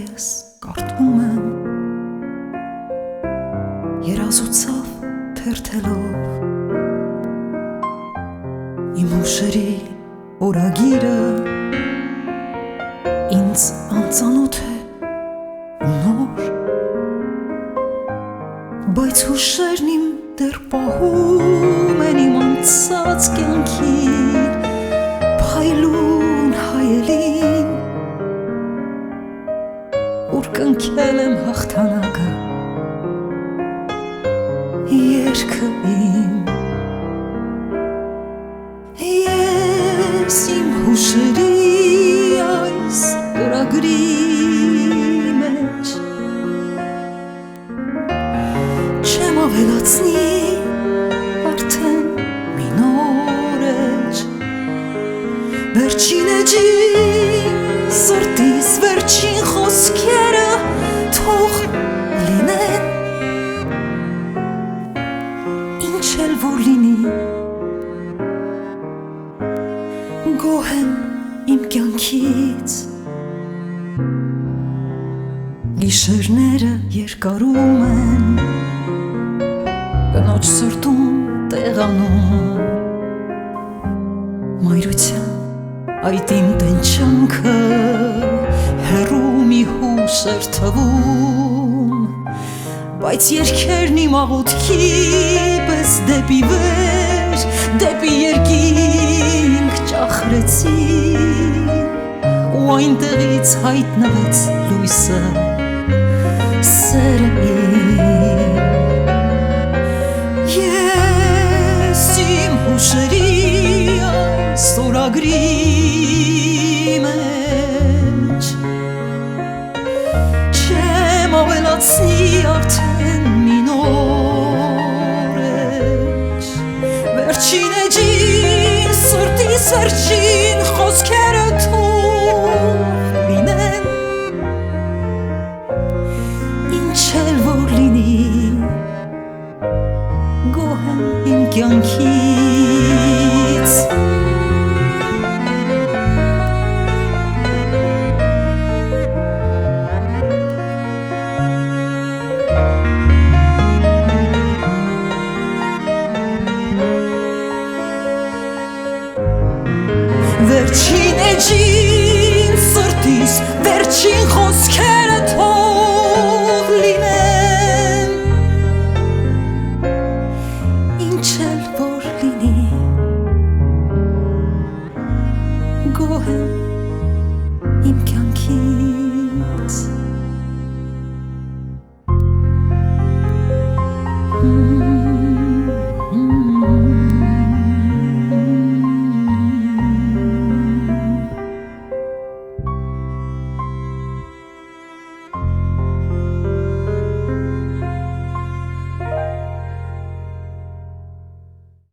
ես կարդում եմ երազուցավ թերթելով իմ հուշերի օրագիրը ինձ անծանոթ է ու նոր, բայց հուշերն իմ դեռ պահում են իմ անցած կյանքի փայլուն հայելին, ուր կնքել եմ հաղթանակը երկը իմ, ես իմ հուշերի այս օրագրի մեջ չեմ ավելացնի արդեն մի նոր էջ, վերջին էջին սրտիս վերջին խոսքերը թող լինեն, ինչ էլ որ լինի, գոհ եմ իմ կյանքից, գիշերները երկարում են, կնոջ սրտում տեղանում, մայրության այդ իմ տենչանքը հեռու մի հուշ էր թվում, բայց երգերն իմ աղոթքի պես դեպի վեր, դեպի երկինք ճախրեցին, ու այնտեղից հայտնվեց լույսը, սերը իմ, ես իմ հուշերի այս օրագրի մեջ չեմ ավելացնի արդեն մի նոր էջ, վերջին էջին սրտիս վերջին խոսքերը թող լինեն, ինչ էլ որ լինի, գոհ եմ իմ կյանքից, վերջին էջին սրտիս վերջին խոսքերը թող լինեն, ինչ էլ որ լինի, գոհ եմ իմ կյանքից